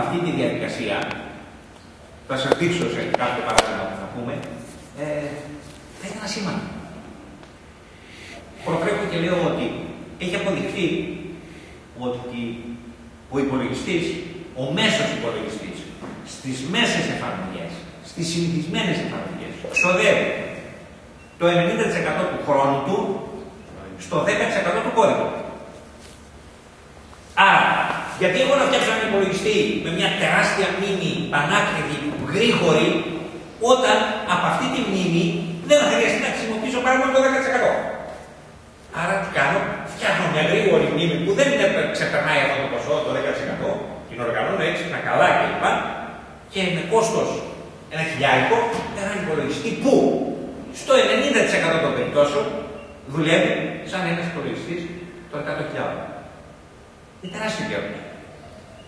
Αυτή τη διαδικασία, θα σας δείξω σε κάποιο παράδειγμα που θα πούμε, θα είναι ένα σήμα. Προτρέχω και λέω ότι έχει αποδειχθεί ότι ο υπολογιστής, ο μέσος υπολογιστής, στις μέσες εφαρμογές, στις συνηθισμένες εφαρμογές, ξοδεύει το 90% του χρόνου του στο 10% του κώδικα. Άρα, γιατί εγώ να φτιάξω έναν υπολογιστή με μια τεράστια μνήμη, πανάκριβη, γρήγορη, όταν από αυτή τη μνήμη δεν θα χρειαστεί να χρησιμοποιήσω παρά μόνο το 10%. Άρα τι κάνω, φτιάχνω μια γρήγορη μνήμη που δεν ξεπερνάει αυτό το ποσό, το 10%, την οργανώνω έτσι, να καλά κλπ. Και με κόστος ένα χιλιάρικο, έναν υπολογιστή που στο 90% των περιπτώσεων δουλεύει σαν ένας υπολογιστής των 100.000. Είναι τεράστιο κέρδος.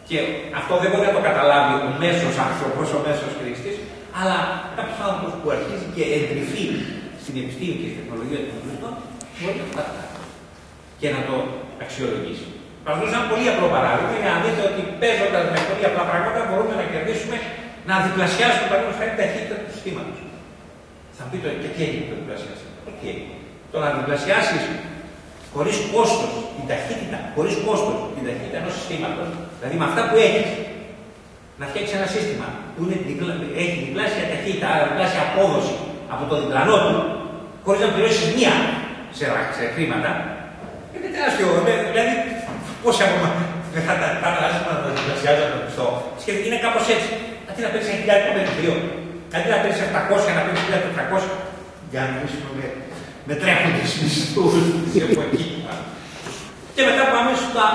Και αυτό δεν μπορεί να το καταλάβει ο μέσος άνθρωπος, ο μέσος χρήστης, αλλά κάποιος άνθρωπος που αρχίζει και εντρυφεί στην επιστήμη και στην τεχνολογία των πλούτων, μπορεί να το καταλάβει και να το αξιολογήσει. Θα σας δώσω ένα πολύ απλό παράδειγμα για να δείτε ότι παίζοντας με πολύ απλά πράγματα μπορούμε να κερδίσουμε, να διπλασιάσουμε παραδείγματος χάρη την ταχύτητα του συστήματος. Θα μου πείτε και τι έγινε το διπλασιάσιμο. Το να διπλασιάσεις χωρίς κόστος την ταχύτητα, χωρίς κόστος την ταχύτητα ενός συστήματος, δηλαδή με αυτά που έχεις, να φτιάξεις ένα σύστημα που έχει διπλάσια ταχύτητα, άρα διπλάσια απόδοση από το διπλανό του, χωρίς να πληρώσεις μία σε χρήματα, είναι τεράστιο. Δηλαδή, πόσοι ακόμα δεν θα τα αλλάξουμε να τα διπλασιάζουν το πιστό. Είναι κάπως έτσι. Αντί να παίρνεις 1.000 με 2, αντί να παίρνεις 700 να παίρνεις 1.400, για να μιλήσουμε με τρέχοντες μισθούς της εποχής. Και μετά πάμε στα.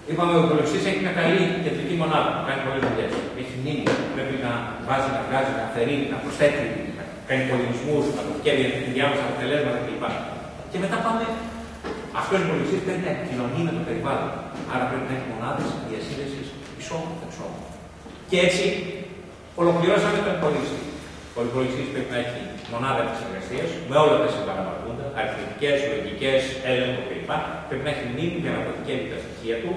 Είπαμε ότι ο υπολογιστής έχει μια καλή κεντρική μονάδα που κάνει πολλές δουλειές. Έχει μνήμη, πρέπει να βάζει, να βγάζει, να αφαιρεί, να προσθέτει, να κάνει πολυμισμούς, να κόβει διάφορα αποτελέσματα κλπ. Και μετά πάμε. Αυτός ο υπολογιστής πρέπει να επικοινωνεί με το περιβάλλον. Άρα πρέπει να έχει μονάδες διασύνδεσης ισόμου-εξόμου. Και έτσι ολοκληρώσαμε τον υπολογιστή. Ο υπολογιστής πρέπει να έχει μονάδα επεξεργασίας με όλα τα συμπαραβαλλούντα, αριθμητικές, λογικές, έλεγχο κλπ. Πρέπει να έχει μνήμη για να αποθηκεύει τα στοιχεία του,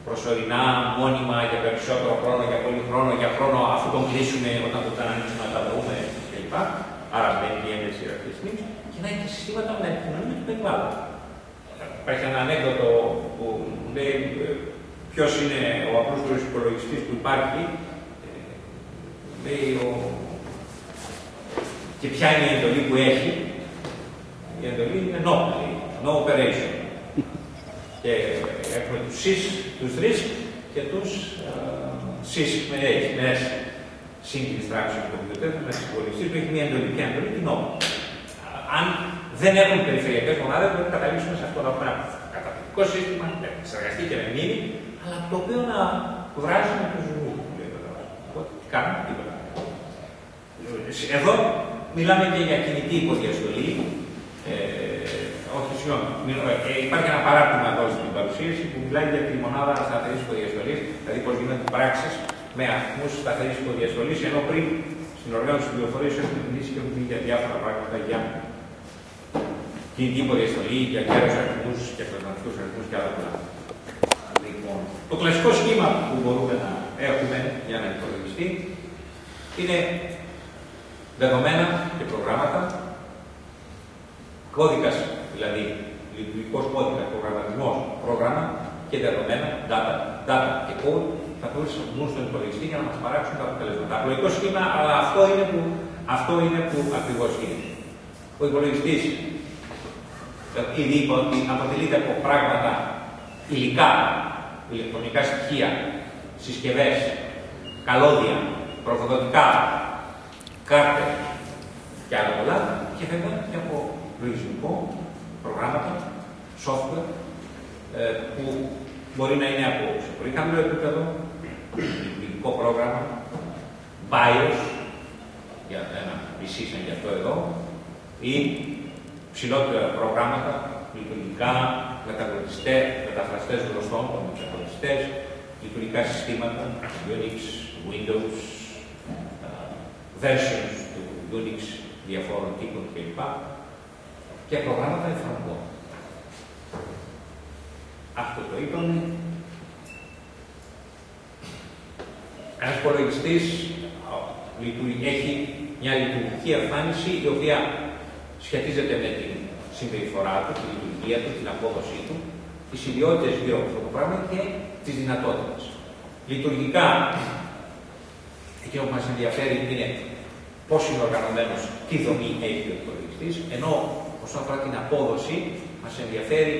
προσωρινά, μόνιμα, για περισσότερο χρόνο, για πολύ χρόνο, για χρόνο αφού τον κλείσουμε, όταν το ανοίξουμε να τα βρούμε κλπ. Άρα μπαίνει η έμεση ιεραρχία μνήμης και να έχει συστήματα να επικοινωνεί με το περιβάλλον. Υπάρχει ένα ανέκδοτο που λέει ποιος είναι ο απλούστερος υπολογιστής που υπάρχει. Λέει και ποια είναι η εντολή που έχει. Η εντολή είναι no operation. Και έχουμε τους sys, τους risk και τους sys με S. Single instruction computer, με συγχωρηστή που έχει μια εντολή. Ποια εντολή, την no. Αν δεν έχουν περιφερειακές μονάδες, μπορεί να καταλήξουμε σε αυτό το καταπληκτικό σύστημα, να εξεργαστεί και με μνήμη, αλλά το οποίο να βράζει με το ζουμί. Οπότε, κάνουμε τίποτα. Εδώ μιλάμε και για κινητή υποδιαστολή. Όχι, συγγνώμη. Υπάρχει ένα παράδειγμα εδώ στην παρουσίαση που μιλάει για τη μονάδα σταθερής υποδιαστολής, δηλαδή πώς γίνονται πράξεις με αριθμούς σταθερής υποδιαστολής, ενώ πριν στην οργάνωση της πληροφορίας έχουμε μιλήσει και έχουμε πει για διάφορα πράγματα για κινητή υποδιαστολή, για κέρδους αριθμούς και πνευματικούς αριθμούς και άλλα πολλά. Λοιπόν, το κλασικό σχήμα που μπορούμε να έχουμε για ένα υπολογιστή είναι δεδομένα και προγράμματα, κώδικας, δηλαδή λειτουργικός κώδικας, προγραμματισμός, πρόγραμμα και δεδομένα, data και code, θα χρησιμοποιούν στον υπολογιστή για να μας παράξουν τα αποτελέσματα. Απλοϊκό σχήμα, αλλά αυτό είναι που ακριβώς είναι. Ο υπολογιστής, ήδη είπα ότι αποτελείται από πράγματα υλικά, ηλεκτρονικά στοιχεία, συσκευές, καλώδια, τροφοδοτικά, κάρτες και άλλα πολλά, και βέβαια και από λογισμικό, προγράμματα, software, που μπορεί να είναι από σε πολύ χαμηλό επίπεδο, λειτουργικό πρόγραμμα, BIOS, για ένα PC σαν γι' αυτό εδώ, ή ψηλότερα προγράμματα, λειτουργικά, μεταφραστές γλωσσών, μεταφραστές, λειτουργικά συστήματα, Unix, Windows, versions του Unix διαφόρων τύπων κλπ. Και προγράμματα εφαρμογών. Αυτό το είπαμε Ένας υπολογιστής έχει μια λειτουργική εμφάνιση η οποία σχετίζεται με την συμπεριφορά του, τη λειτουργία του, την απόδοσή του, τις ιδιότητες γύρω από αυτό το πράγμα και τις δυνατότητες. Λειτουργικά, εκείνο που μας ενδιαφέρει είναι πώς είναι οργανωμένος, τι δομή έχει ο υπολογιστής, ενώ όσον αφορά την απόδοση, μας ενδιαφέρει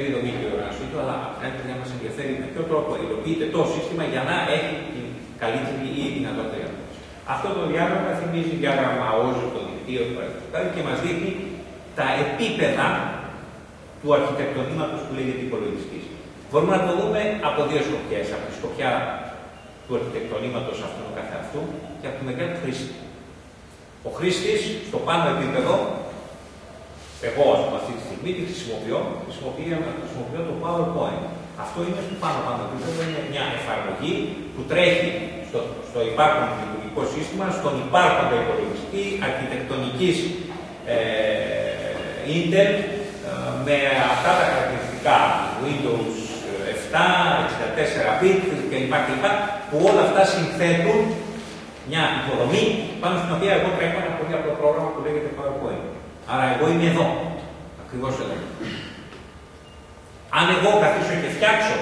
η δομή και η οργάνωσή του, αλλά από την άλλη μεριά μας ενδιαφέρει με ποιο τρόπο υλοποιείται το σύστημα για να έχει την καλύτερη ή δυνατότερη απόδοση. Αυτό το διάγραμμα θυμίζει διάγραμμα ΟΖΟ, το δικτύο του παραδείγματος και μας δείχνει τα επίπεδα του αρχιτεκτονήματος που λέγεται υπολογιστής. Μπορούμε να το δούμε από δύο σκοπιές. Από τη σκοπιά του αρχιτεκτονήματος αυτού καθεαυτού και από τη μεριά του χρήστη. Ο χρήστης, στο πάνω επίπεδο, εγώ αυτή τη στιγμή τη χρησιμοποιώ το PowerPoint. Αυτό είναι στο πάνω επίπεδο, είναι μια εφαρμογή που τρέχει στο υπάρχον λειτουργικό σύστημα, στον υπάρχοντα υπολογιστή αρχιτεκτονικής Intel με αυτά τα χαρακτηριστικά Windows 7, 64 bit κλπ. Που όλα αυτά συνθέτουν μια υποδομή πάνω στην οποία εγώ τρέχω ένα πολύ απλό πρόγραμμα που λέγεται PowerPoint. Άρα εγώ είμαι εδώ, ακριβώς εδώ. Αν εγώ καθίσω και φτιάξω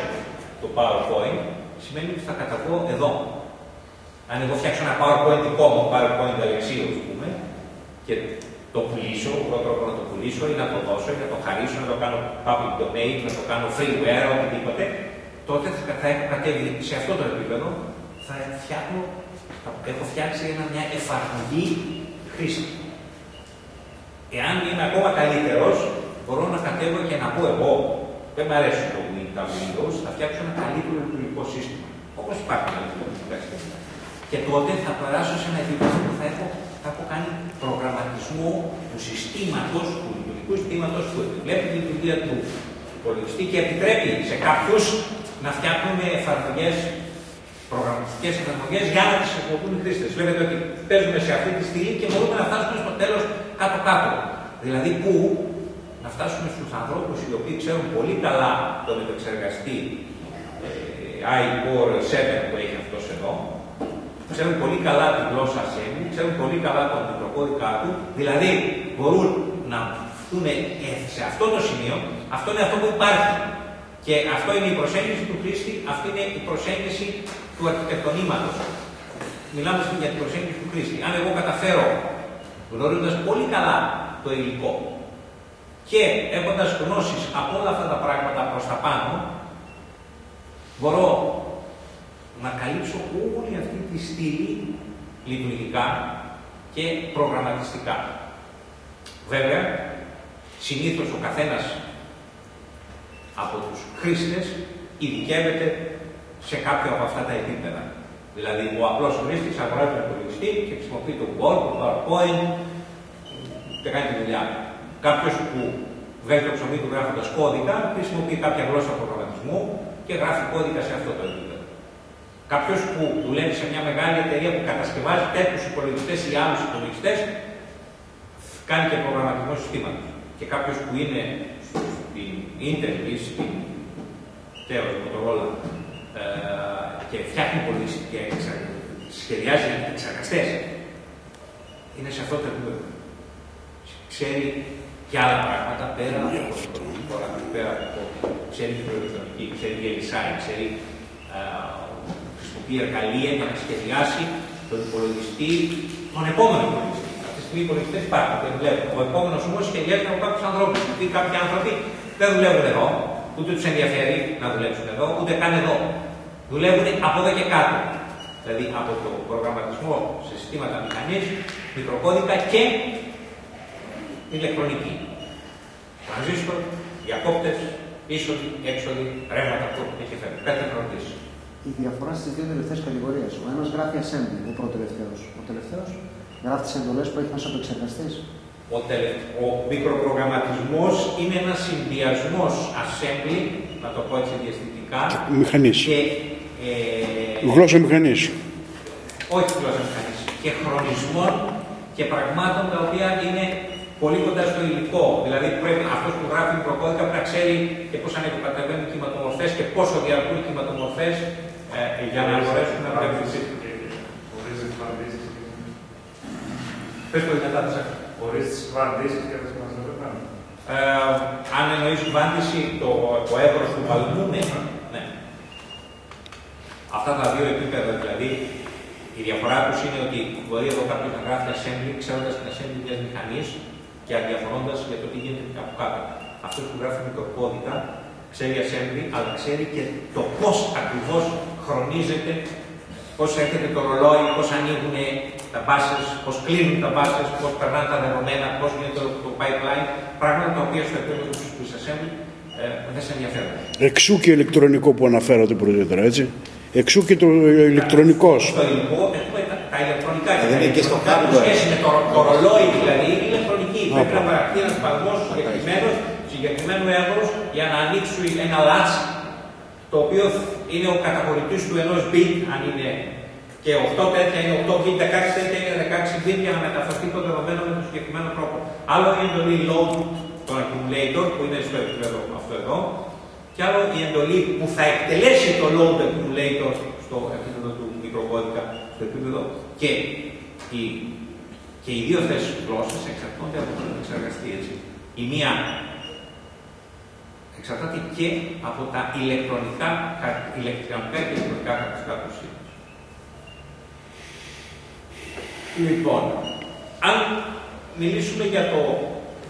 το PowerPoint, σημαίνει ότι θα καταβώ εδώ. Αν εγώ φτιάξω ένα PowerPoint δικό μου, PowerPoint Αλεξίου, ας πούμε, και το πουλήσω, ο πρώτο τρόπο να το πουλήσω ή να το δώσω ή να το χαρίσω, να το κάνω public domain, να το κάνω freeware, οτιδήποτε, τότε θα έχω κατέβει σε αυτό το επίπεδο, θα έχω φτιάξει μια εφαρμογή χρήστη. Εάν είμαι ακόμα καλύτερος, μπορώ να κατέβω και να πω εγώ, δεν μου αρέσει τα Windows, θα φτιάξω ένα καλύτερο λειτουργικό σύστημα. Όπως υπάρχει ένα λειτουργικό σύστημα. Και τότε θα περάσω σε ένα επίπεδο που θα έχω κάνει προγραμματισμό του συστήματος, του λειτουργικού συστήματος που επιτρέπει τη λειτουργία του υπολογιστή και επιτρέπει σε κάποιους να φτιάχνουν εφαρμογές, προγραμματιστικές εφαρμογές για να τις χρησιμοποιούν οι χρήστες. Βλέπετε ότι παίζουμε σε αυτή τη στήλη και μπορούμε να φτάσουμε στο τέλος κάτω-κάτω. Δηλαδή πού να φτάσουμε στους ανθρώπους οι οποίοι ξέρουν πολύ καλά τον επεξεργαστή i-Core 7 που έχει αυτός εδώ, ξέρουν πολύ καλά τη γλώσσα Assembly, ξέρουν πολύ καλά τον μικροκώδικα του, δηλαδή μπορούν να φτούν σε αυτό το σημείο, αυτό είναι αυτό που υπάρχει. Και αυτό είναι η προσέγγιση του χρήστη, αυτή είναι η προσέγγιση του αρχιτεκτονήματος. Μιλάμε για την προσέγγιση του χρήστη. Αν εγώ καταφέρω, γνωρίζοντας πολύ καλά το υλικό και έχοντας γνώσεις από όλα αυτά τα πράγματα προς τα πάνω, μπορώ να καλύψω όλη αυτή τη στήλη λειτουργικά και προγραμματιστικά. Βέβαια, συνήθως ο καθένας από τους χρήστες ειδικεύεται σε κάποιο από αυτά τα επίπεδα. Δηλαδή, ο απλός χρήστης αγοράζει τον υπολογιστή και χρησιμοποιεί το Word, το PowerPoint και κάνει τη δουλειά. Κάποιος που βγάζει το ψωμί του γράφοντας κώδικα, χρησιμοποιεί κάποια γλώσσα προγραμματισμού και γράφει κώδικα σε αυτό το επίπεδο. Κάποιος που δουλεύει σε μια μεγάλη εταιρεία που κατασκευάζει τέτοιους υπολογιστές ή άλλους υπολογιστές, κάνει και προγραμματισμό συστήματος. Και κάποιος που είναι στην Intel ή στην Motorola και φτιάχνει υπολογιστές και σχεδιάζει εξαρκαστές, είναι σε αυτό το επίπεδο. Ξέρει και άλλα πράγματα πέρα από το ξέρει την προελεκτρονική, ξέρει VLSI, χρησιμοποιεί εργαλεία για να σχεδιάσει τον υπολογιστή, τον επόμενο υπολογιστή. Αυτή τη στιγμή οι υπολογιστές υπάρχουν και δουλεύουν. Ο επόμενος όμως σχεδιάζεται από κάποιους ανθρώπους. Γιατί κάποιοι άνθρωποι δεν δουλεύουν εδώ, ούτε τους ενδιαφέρει να δουλέψουν εδώ, ούτε καν εδώ. Δουλεύουν από εδώ και κάτω. Δηλαδή από το προγραμματισμό σε συστήματα μηχανής, μικροκώδικα και ηλεκτρονική. Τρανζίστορ, διακόπτες, είσοδοι, έξοδοι, ρεύματα που έχει φέρει. Κάτι να ρωτήσει. Η διαφορά στις δύο τελευταίες κατηγορίες. Ο ένας γράφει assembly, ο πρώτο-τελευταίος. Ο τελευταίος γράφει τις εντολές που έχει ένας επεξεργαστής. Ο μικροπρογραμματισμός είναι ένας συνδυασμός assembly, να το πω έτσι διαστητικά, μηχανής. Και γλώσσα μηχανής. Όχι γλώσσα μηχανής. Και χρονισμών και πραγμάτων τα οποία είναι πολύ κοντά στο υλικό. Δηλαδή πρέπει αυτός που γράφει μικροκώδικα πρέπει να ξέρει και πώς ανεκαταβαίνουν κυματομορφές και πόσο διαρκούν κυματομορφές για να μπορέσουν να βλέπουν. Πες το δυνατά, χωρίς τις βαντίσεις και τις μαζεύουν. Αν εννοείς βάντιση, το εύρος του παλμού, ναι. Αυτά τα δύο επίπεδα, δηλαδή, η διαφορά τους είναι ότι μπορεί εδώ κάποιος να γράφει assembly, ξέροντας την assembly μιας μηχανής και αδιαφωνώντας για το τι γίνεται από κάτω. Αυτός που γράφει μικροκώδικα ξέρει assembly, αλλά ξέρει και το πώς ακριβώς χρονίζεται, πώς έρχεται το ρολόι, πώς ανοίγουν τα buses, πώς κλείνουν τα buses, πώς περνάνε τα δεδομένα, πώς γίνεται το pipeline, πράγματα τα οποία στο επίπεδο του assembly δεν σε ενδιαφέρουν. Εξού και ηλεκτρονικό που αναφέρατε πρωτήτερα, έτσι. Εξού και το ηλεκτρονικό. Στο υλικό έχουμε τα ηλεκτρονικά. Δεν είναι και στο hardware. Σχέση με το ρολόι δηλαδή είναι ηλεκτρονική. Πρέπει να παραχθεί ένας παλμός συγκεκριμένου εύρους για να ανοίξει ένα latch, το οποίο είναι ο καταχωρητής του ενός bit, αν είναι και 8 τέτοια είναι 8 bit, 16 τέτοια είναι 16 bit για να μεταφραστεί το δεδομένο με τον συγκεκριμένο τρόπο. Άλλο η εντολή load, τον accumulator, που είναι στο επίπεδο αυτό εδώ, και άλλο η εντολή που θα εκτελέσει το load accumulator στο επίπεδο του μικροκώδικα, στο επίπεδο και οι δύο αυτές γλώσσες εξαρτώνται από τον επεξεργαστή. Η μία εξαρτάται και από τα ηλεκτρονικά και ηλεκτρονικά χαρακτηριστικά του σύστηματος. Λοιπόν, αν μιλήσουμε για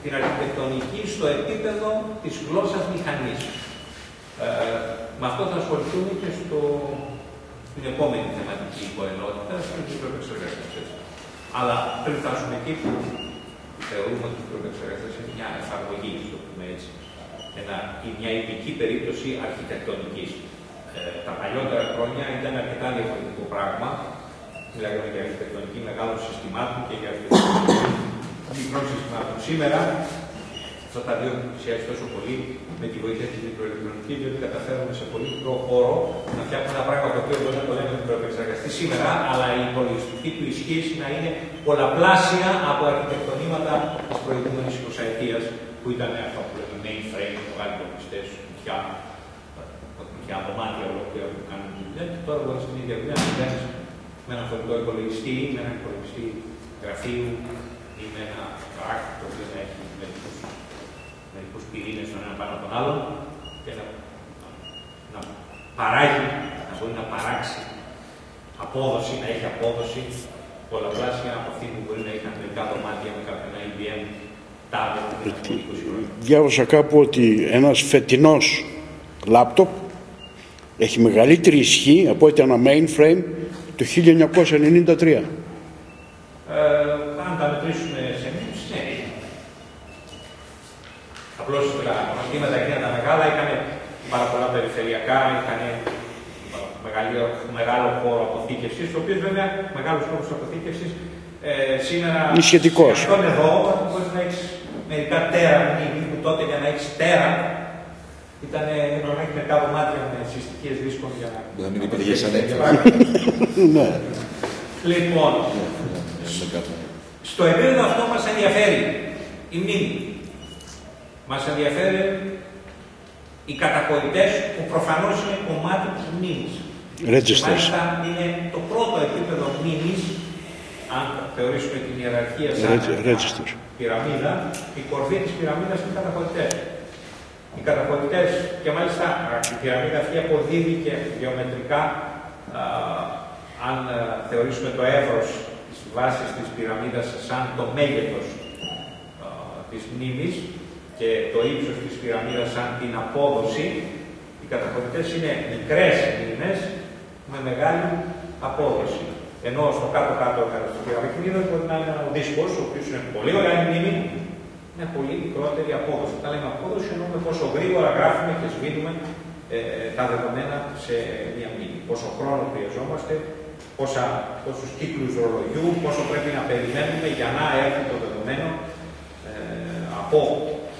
την αρχιτεκτονική στο επίπεδο της γλώσσας μηχανής, με αυτό θα ασχοληθούμε και στην επόμενη θεματική υποενότητα, στην μικροεπεξεργαστές. Αλλά πριν φτάσουμε εκεί που θεωρούμε ότι οι μικροεπεξεργαστές είναι μια εφαρμογή, το πούμε έτσι, μια ειδική περίπτωση αρχιτεκτονικής. Τα παλιότερα χρόνια ήταν αρκετά διαφορετικό πράγμα. Μιλάγαμε για αρχιτεκτονική μεγάλων συστημάτων και για αρχιτεκτονική μικρών συστημάτων. Σήμερα, αυτά τα δύο πλησιάζει τόσο πολύ με τη βοήθεια της μικροελεκτρονικής, διότι καταφέρουμε σε πολύ μικρό χώρο να φτιάχνουμε ένα πράγμα το οποίο μπορεί να το λέμε μικροεπεξεργαστή σήμερα, αλλά η υπολογιστική του ισχύ να είναι πολλαπλάσια από αρχιτεκτονήματα της προηγούμενης 20ετίας, που ήταν αυτό που λέμε mainframe, μεγάλοι υπολογιστές, κουτιά, δωμάτια ολόκληρα που κάνουν τη δουλειά. Και τώρα μπορεί στην ίδια δουλειά να κάνει με ένα φορητό υπολογιστή, με ένα υπολογιστή γραφείου ή με ένα rack το οποίο να έχει μερικούς πυρήνες τον ένα πάνω τον άλλον και να παράγει, να μπορεί να παράξει απόδοση, να έχει απόδοση πολλαπλάσια από αυτή που μπορεί να είχαν μερικά δωμάτια με κάποιον IBM tablet πριν από 20 χρόνια. Διάβασα κάπου ότι ένας φετινός λάπτοπ έχει μεγαλύτερη ισχύ από ότι ένα mainframe το 1993. Αν τα μετρήσουμε σε μήνες, ναι. Απλώς τα μαθήματα εκείνα τα μεγάλα είχαν πάρα πολλά περιφερειακά, είχαν μεγάλο χώρο αποθήκευσης, ο οποίος βέβαια μεγάλος χώρος αποθήκευσης σήμερα. Είναι σχετικός. Αυτόν εδώ μπορείς να έχεις μερικά τέρα μνήμη, που τότε για να έχεις τέρα ήταν να έχει μερικά δωμάτια με συστικές δίσκων για να. Δεν μην υπήρχε σαν Ναι. Λοιπόν, στο επίπεδο αυτό μας ενδιαφέρει η μνήμη. Μας ενδιαφέρει οι καταχωρητές που προφανώς είναι κομμάτι της μνήμης. Registers. Μάλιστα είναι το πρώτο επίπεδο μνήμης, αν θεωρήσουμε την ιεραρχία σαν πυραμίδα, η κορφή της πυραμίδας είναι οι καταχωρητές. Οι καταχωρητές, και μάλιστα η πυραμίδα αυτή αποδίδει και γεωμετρικά, αν θεωρήσουμε το εύρος της βάσης της πυραμίδας σαν το μέγεθος της μνήμης και το ύψος της πυραμίδας σαν την απόδοση, οι καταχωρητές είναι μικρές μνήμες με μεγάλη απόδοση. Ενώ στο κάτω-κάτω στο πυραμίδα μπορεί να είναι ο δίσκος, ο οποίος είναι πολύ μεγάλη μνήμη, με πολύ μικρότερη απόδοση. Όταν λέμε απόδοση, εννοούμε πόσο γρήγορα γράφουμε και σβήνουμε τα δεδομένα σε μια μνήμη. Πόσο χρόνο χρειαζόμαστε, πόσους κύκλους ρολογιού, πόσο πρέπει να περιμένουμε για να έρθει το δεδομένο από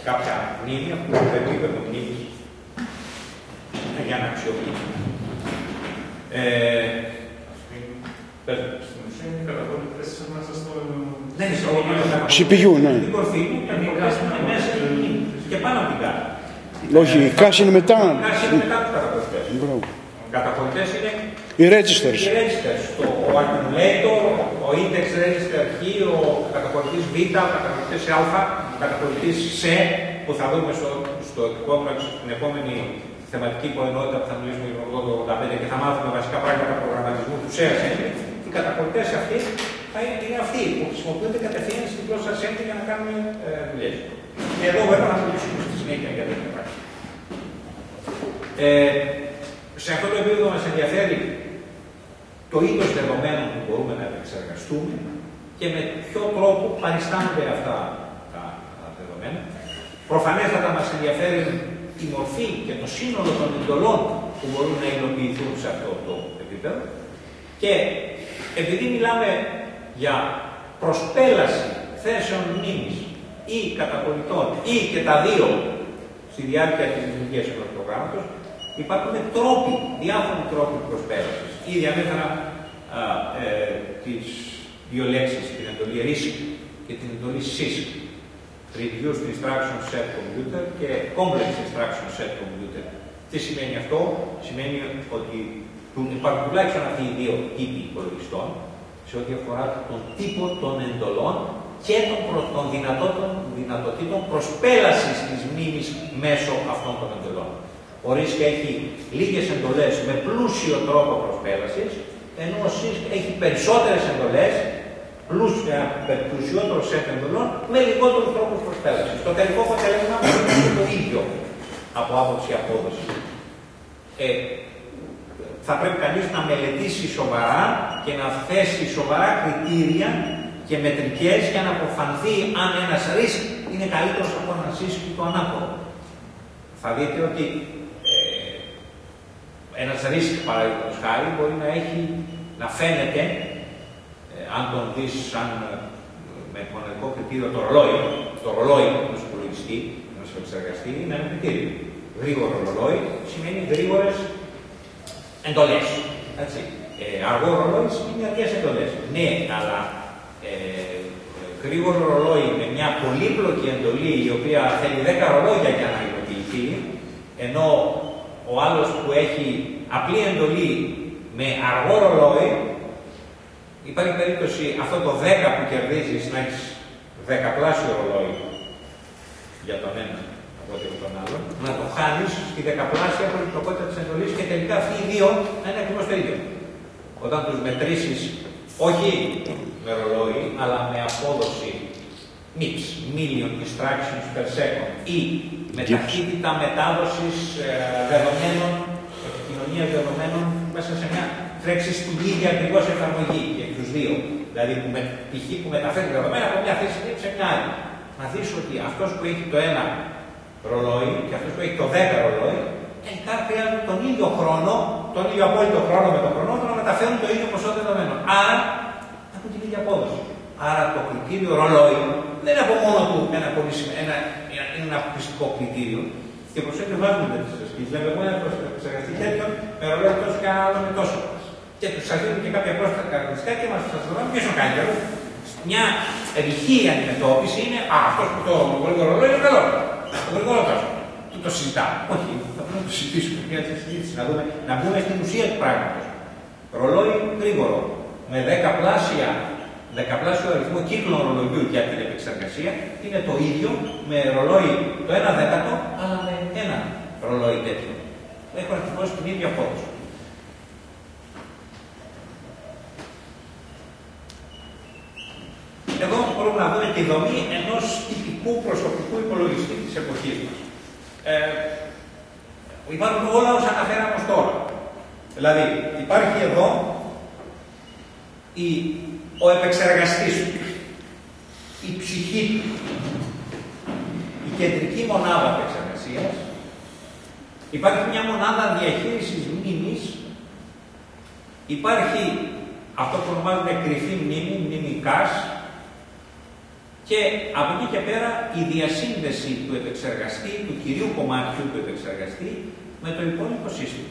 κάποια μνήμη, από το επίπεδο μνήμης, για να αξιοποιήσουμε. Στην ουσία είναι καταχωρητές μέσα στο. Ναι, στο CPU, ναι. Την κορφή μου και την κάση είναι μέσα και πάνω από την κάση. Όχι, η κάση είναι μετά. Η κάση είναι μετά από τα καταχωρητές. καταχωρητές είναι οι registers. Οι registers, ο accumulator, ο index register Χ, ο καταχωρητής Β, ο καταχωρητής Α, ο καταχωρητής Σ, που θα δούμε στο κόμπραξ την επόμενη θεματική υποενότητα που θα μιλήσουμε για το 85 και θα μάθουμε βασικά πράγματα προγραμματισμού του ΣΕΑΣ. Οι καταχωρητές αυτοί θα είναι αυτοί που χρησιμοποιούνται κατευθείαν στην γλώσσα assembly για να κάνουμε δουλειές. Και εδώ βέβαια να μιλήσουμε στη συνέχεια για τέτοια πράγματα. Σε αυτό το επίπεδο μας ενδιαφέρει το είδος δεδομένων που μπορούμε να επεξεργαστούμε και με ποιο τρόπο παριστάνονται αυτά τα δεδομένα. Προφανέστατα μας ενδιαφέρει η μορφή και το σύνολο των εντολών που μπορούν να υλοποιηθούν σε αυτό το επίπεδο. Και επειδή μιλάμε για προσπέλαση θέσεων μνήμης ή καταχωρητών ή και τα δύο στη διάρκεια της λειτουργίας ενός προγράμματος, υπάρχουν τρόποι, διάφοροι τρόποι προσπέλασης. Ήδη ανέφερα τις δύο λέξεις, την εντολή RISC και την εντολή CISC. Reduced Instruction Set Computer και Complex Instruction Set Computer. Τι σημαίνει αυτό? Σημαίνει ότι υπάρχουν τουλάχιστον αυτοί οι δύο τύποι υπολογιστών σε ό,τι αφορά τον τύπο των εντολών και των δυνατοτήτων προσπέλασης της μνήμης μέσω αυτών των εντολών. Ο RISC έχει λίγες εντολές με πλούσιο τρόπο προσπέλασης, ενώ ο CISC έχει περισσότερες εντολές, πλουσιότερο σετ εντολών, με λιγότερους τρόπους προσπέλασης. Το τελικό αποτέλεσμα είναι το ίδιο από άποψη απόδοση. Θα πρέπει κανείς να μελετήσει σοβαρά και να θέσει σοβαρά κριτήρια και μετρικές για να αποφανθεί αν ένας RISC είναι καλύτερος από έναν CISC ή το ανάποδο. Θα δείτε ότι ένας RISC, παραδείγματος χάρη, μπορεί να φαίνεται, αν τον δεις σαν με μοναδικό κριτήριο το ρολόι ενός υπολογιστή, ενός επεξεργαστή, είναι ένα κριτήριο. Γρήγορο ρολόι σημαίνει γρήγορες εντολές. Αργό ρολόι σημαίνει αργές εντολές. Ναι, αλλά γρήγορο ρολόι με μια πολύπλοκη εντολή η οποία θέλει 10 ρολόγια για να υλοποιηθεί, ενώ ο άλλος που έχει απλή εντολή με αργό ρολόι, υπάρχει περίπτωση αυτό το 10 που κερδίζεις να έχεις 10πλάσιο ρολόι για τον ένα από ό,τι από τον άλλο, να το χάνεις στη 10πλάσια πολυπλοκότητα της εντολής και τελικά αυτοί οι δύο να είναι ακριβώς το ίδιο. Όταν τους μετρήσεις, όχι με ρολόι, αλλά με απόδοση MIPS, Million Instructions Per Second, ή με ταχύτητα μετάδοσης δεδομένων, επικοινωνίας δεδομένων μέσα σε μια τρέξει στην ίδια ακριβώς εφαρμογή και τους δύο. Δηλαδή π.χ. που μεταφέρει δεδομένα από μια θέση σε μια άλλη. Να δεις ότι αυτός που έχει το ένα ρολόι και αυτός που έχει το 10 ρολόι, τελικά χρειάζονται τον ίδιο χρόνο, τον ίδιο απόλυτο χρόνο με τον χρονόμετρο να μεταφέρουν το ίδιο ποσό δεδομένων. Άρα έχουν την ίδια απόδοση. Άρα το κριτήριο ρολόι δεν είναι από μόνο του ένα αποκλειστικό κριτήριο. Και προσέξτε, βάζουμε τέτοιες ασκήσεις. Λέμε, εγώ ένα επεξεργαστή τέτοιο με ρολόι τόσο και ένα άλλο με τόσο. Και τους αφήνουμε και κάποια πρόσθετα χαρακτηριστικά και μας σας ρωτάμε ποιος είναι ο καλύτερος. Μια ρηχή αντιμετώπιση είναι αυτός που το γρήγορο ρολόι είναι καλό. Το γρήγορο τόσο. Το συζητάμε. Όχι, θα πρέπει να το συζητήσουμε για τη συζήτηση. Να μπούμε στην ουσία του πράγματος. Ρολόι γρήγορο με 10πλάσιο αριθμό κύκλων ρολογιού για την επεξεργασία είναι το ίδιο με ρολόι το 1/10, αλλά με ένα ρολόι τέτοιο. Έχουν ακριβώς την ίδια απόδοση. Εδώ μπορούμε να δούμε τη δομή ενός τυπικού προσωπικού υπολογιστή της εποχής μας. Υπάρχουν όλα όσα αναφέραμε ως τώρα. Δηλαδή, υπάρχει εδώ ο επεξεργαστής του, η ψυχή του, η κεντρική μονάδα επεξεργασίας, υπάρχει μια μονάδα διαχείρισης μνήμης, υπάρχει αυτό που ονομάζουμε κρυφή μνήμη, μνήμη cache, και από εκεί και πέρα η διασύνδεση του επεξεργαστή, του κυρίου κομματιού του επεξεργαστή, με το υπόλοιπο σύστημα.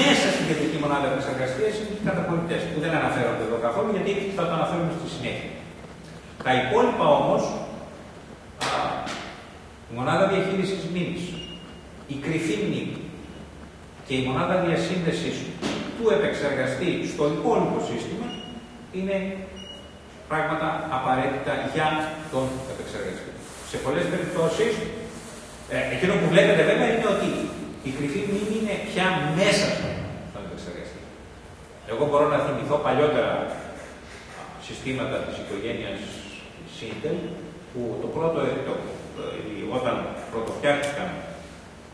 Μέσα στην κεντρική μονάδα επεξεργαστίας είναι οι καταχωρητές, που δεν αναφέρονται εδώ καθόλου, γιατί θα το αναφέρουμε στη συνέχεια. Τα υπόλοιπα όμως, η μονάδα διαχείρισης μνήμης, η κρυφή μνήμη, και η μονάδα διασύνδεσης του επεξεργαστή στο υπόλοιπο σύστημα είναι πράγματα απαραίτητα για τον επεξεργαστή. Σε πολλές περιπτώσεις, εκείνο που βλέπετε βέβαια είναι ότι η κρυφή μνήμη είναι πια μέσα στον επεξεργαστή. Εγώ μπορώ να θυμηθώ παλιότερα συστήματα της οικογένειας Intel, που το πρώτο, όταν πρωτοφτιάχτηκαν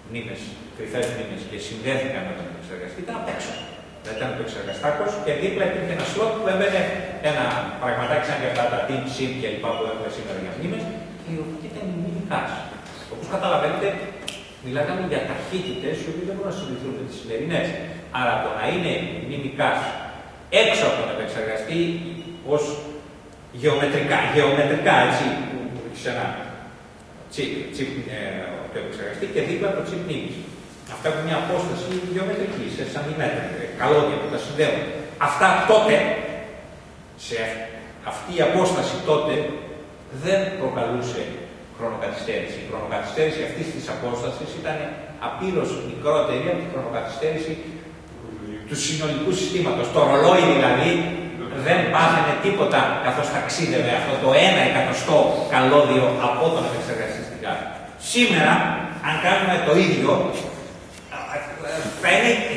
μνήμες, κρυφές μνήμες και συνδέθηκαν με τον επεξεργαστή, ήταν απ' έξω. Δηλαδή ήταν επεξεργαστάκος και δίπλα υπήρχε ένα slot που έμπαινε ένα πραγματάκι σαν και αυτά τα Team Sim και λοιπά που έχουμε σήμερα για μνήμες, και η οποία ήταν η μνήμη cache. Όπως καταλαβαίνετε, μιλάγαμε για ταχύτητες οι οποίες δεν μπορούν να συνδεθούν με τις σημερινές. Άρα το να είναι η μνήμη cache έξω από τον επεξεργαστή ως γεωμετρικά έτσι, που έχεις ένα chip του επεξεργαστή και δίπλα το chip μνήμης. Αυτά έχουν μια απόσταση γεωμετρική, σε σαντιμέτρα, καλώδια που τα συνδέουν. Αυτά τότε, σε αυτή η απόσταση τότε, δεν προκαλούσε χρονοκαθυστέρηση. Η χρονοκαθυστέρηση αυτής της απόστασης ήταν απείρως μικρότερη από την χρονοκαθυστέρηση του συνολικού συστήματος. Το ρολόι δηλαδή δεν πάθαινε τίποτα καθώς ταξίδευε αυτό το 1 εκατοστό καλώδιο από τον επεξεργαστή στην κάρτα. Σήμερα, αν κάνουμε το ίδιο,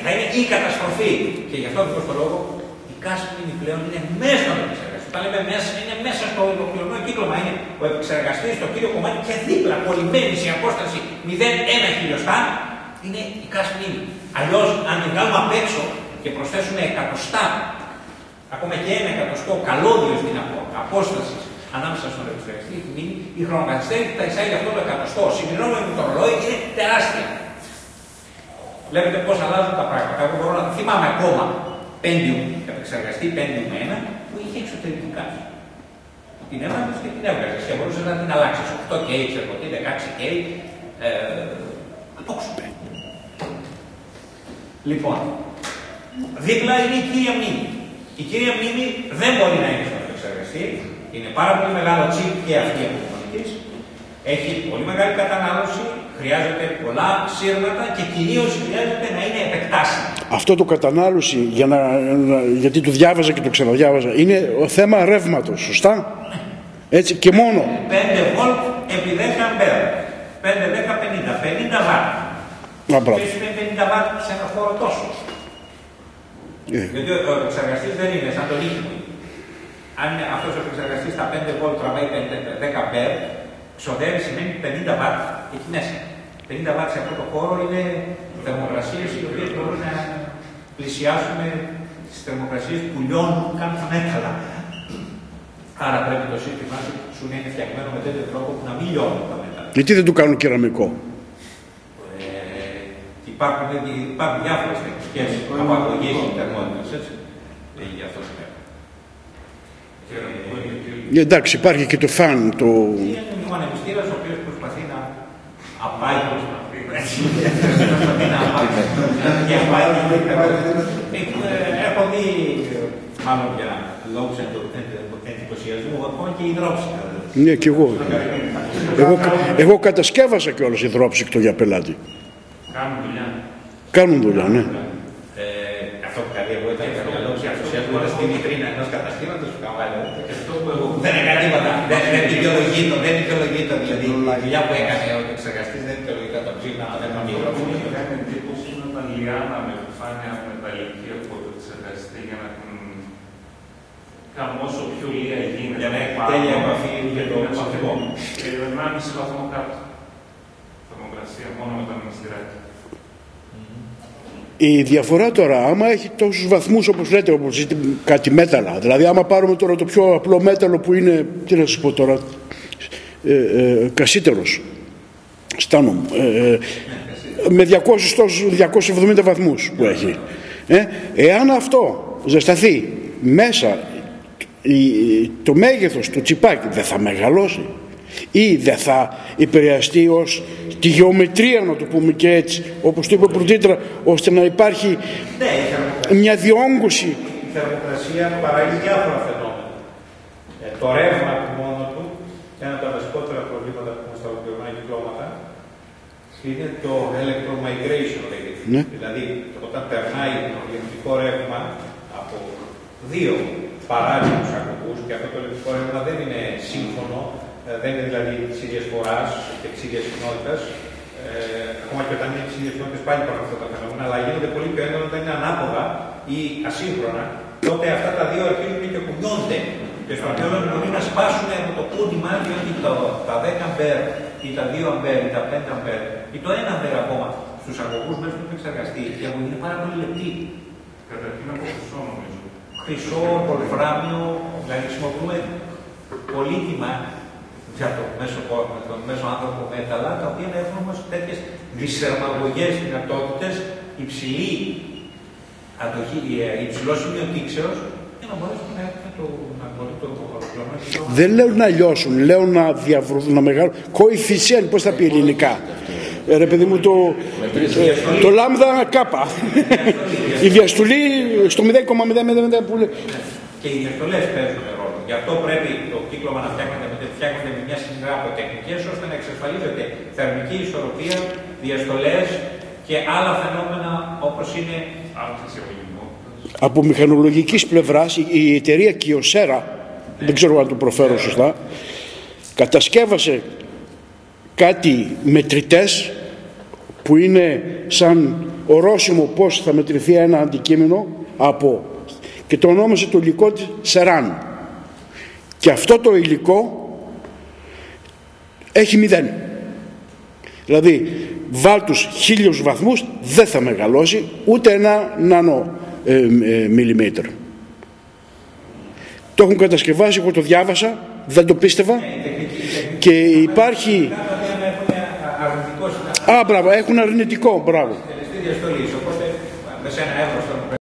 θα είναι η καταστροφή. Και γι' αυτό ακριβώς το λόγο η cache μνήμη πλέον είναι μέσα στον επεξεργαστή. Όταν λέμε μέσα, είναι μέσα στο ολοκληρωμένο κύκλωμα. Είναι ο επεξεργαστής στο κύριο κομμάτι και δίπλα, κολλημένη σε απόσταση 0,1 χιλιοστά, είναι η cache μνήμη. Αλλιώς, αν την βγάλουμε απ' έξω και προσθέσουμε εκατοστά, ακόμα και 1 εκατοστό καλώδιο στην απόσταση ανάμεσα στον επεξεργαστή και τη μνήμη, η χρονοκαθυστέρηση που θα εισάγει αυτό το εκατοστό, συμπληρώνουμε με το ρολόι, είναι τεράστια. Βλέπετε πώς αλλάζουν τα πράγματα. Εγώ μπορώ να θυμάμαι ακόμα Pentium, επεξεργαστή Pentium 1, που είχε εξωτερική cache. Την έβγαζες και την έβγαζες και μπορούσες να την αλλάξεις. 8K, ξέρω τι, 16K, απόξω. Λοιπόν, δίπλα είναι η κύρια μνήμη. Η κύρια μνήμη δεν μπορεί να είναι στον επεξεργαστή. Είναι πάρα πολύ μεγάλο chip και αυτή η αποκομματικής. Έχει πολύ μεγάλη κατανάλωση, χρειάζεται πολλά σύρματα και κυρίως χρειάζεται να είναι επεκτάσιμο. Αυτό το κατανάλωση, γιατί το διάβαζα και το ξαναδιάβαζα, είναι ο θέμα ρεύματος, σωστά? Έτσι και μόνο. 5 βολτ επί 10 αμπέρ. 5, 10, 50. 50 βατ. Και είναι 50 βατ σε ένα χώρο τόσο. Γιατί ο επεξεργαστής δεν είναι σαν το λίθιμο. Αν αυτός ο επεξεργαστής στα 5 βολτ τραβάει 10 αμπέρ, ξοδεύει σημαίνει 50 βατ εκεί μέσα. 50 βατ σε αυτό το χώρο είναι θερμοκρασίες οι οποίες μπορούν να πλησιάσουν τις θερμοκρασίες που λιώνουν κάποια μέταλλα. Άρα πρέπει το σύστημα σου να είναι φτιαγμένο με τέτοιο τρόπο που να μην λιώνουν τα μέταλλα. Γιατί δεν του κάνουν κεραμικό? Υπάρχουν διάφορες τεχνικές απαγωγής θερμότητας, έτσι. Γι' αυτό σημαίνει. Εντάξει, υπάρχει και το φαν. Είναι ο ανεμιστήρας ο οποίος προσπαθεί να απάγει. Έχω δει, μάλλον για λόγους εντυπωσιασμού, ακόμα και υδρόψυχα. Ναι, και εγώ. Εγώ κατασκεύασα κιόλας υδρόψυκτο για πελάτη. Κάνουν δουλειά. Κάνουν δουλειά, ναι. Αυτό που καλεί εγώ ήταν για λόγους ενθουσιασμού, ήταν στη βιτρίνα ενός καταστήματος που καβάλε. Δεν έκανε τίποτα. Δεν δικαιολογεί το δηλαδή. Η δουλειά που έκανε ο επεξεργαστής δεν δικαιολογεί το ψήφισμα. Δεν κάνει εντύπωση είναι όταν λιάναμε επιφάνεια μεταλλική από το επεξεργαστή για να την κάνουμε όσο πιο λίγα γίνεται. Για να έχει τέλεια επαφή για το ψηφικό. Και 1,5 βαθμό κάτω. Θερμοκρασία μόνο με το ανεμιστηράκι. Η διαφορά τώρα, άμα έχει τόσους βαθμούς όπως λέτε, όπως κάτι μέταλλα, δηλαδή άμα πάρουμε τώρα το πιο απλό μέταλλο που είναι, τι να σας πω τώρα, κασίτερος, στάνο με 270 βαθμούς που έχει. Εάν αυτό ζεσταθεί μέσα, το μέγεθος του τσιπάκι δεν θα μεγαλώσει ή δεν θα επηρεαστεί ως τη γεωμετρία, να το πούμε και έτσι, όπως το είπε ο πρωτήτρα, ώστε να υπάρχει μια διόγκωση. Η θερμοκρασία παράγει διάφορα φαινόμενα. Το ρεύμα από μόνο του, ένα από τα βασικότερα προβλήματα που έχουμε στα ολοκληρωμένα κυκλώματα, είναι το electromigration, λέγεται. Ναι. Δηλαδή, όταν περνάει το ηλεκτρικό ρεύμα από δύο παράλληλους αγωγούς, και αυτό το ηλεκτρικό ρεύμα δεν είναι σύμφωνο, δεν είναι δηλαδή της ίδιας φοράς και της ίδιας συχνότητας, ακόμα και όταν είναι της ίδιας συχνότητας πάλι υπάρχουν αυτά τα φαινόμενα, αλλά γίνονται πολύ πιο έντονα όταν είναι ανάποδα ή ασύγχρονα, τότε αυτά τα δύο αρχίζουν και κουνιόνται. Και στον τέλος μπορεί να σπάσουν από το κούντιμα, διότι τα 10 αμπέρ ή τα 2 αμπέρ ή τα 5 αμπέρ ή το 1 αμπέρ ακόμα στους αγωγούς μέσα του εξεργαστεί, η αγωγή είναι πάρα πολύ λεπτή. Καταρχήν από χρυσό, νομίζω. Χρυσό, πολυφράμιο, δηλαδή χρησιμοποιούμε πολύτιμα για τον μέσο άνθρωπο μέταλλα, τα οποία έχουν όμως τέτοιες δυσσερμαγωγές δυνατότητες, υψηλό σημείο τήξεως, για να μπορέσουμε να έχουμε το ολοκληρωμένο. Δεν λέω να λιώσουν, λέω να διαβρούν, να μεγάλουν. Coefficient, πώς θα πει ελληνικά. Ρε παιδί μου, το λάμδα κάπα. Η διαστολή στο 0,000 που λέει. Και οι διαστολές παίζουν ρόλο. Γι' αυτό πρέπει το κύκλωμα να φτιάχνεται με μια σειρά από τεχνικές, ώστε να εξασφαλίζεται θερμική ισορροπία, διαστολές και άλλα φαινόμενα όπως είναι αύξηση απογειμότητας. Από μηχανολογικής πλευράς η εταιρεία Kyocera, δεν ξέρω αν το προφέρω σωστά, κατασκεύασε κάτι μετρητές που είναι σαν ορόσημο πώς θα μετρηθεί ένα αντικείμενο και το ονόμασε το υλικό της Σεράν. Και αυτό το υλικό έχει 0. Δηλαδή βάλ τους 1000 βαθμούς, δεν θα μεγαλώσει ούτε ένα νανό μιλιμέτρο. Το έχουν κατασκευάσει, εγώ το διάβασα, δεν το πίστευα, και υπάρχει... Μπράβο, έχουν αρνητικό, μπράβο.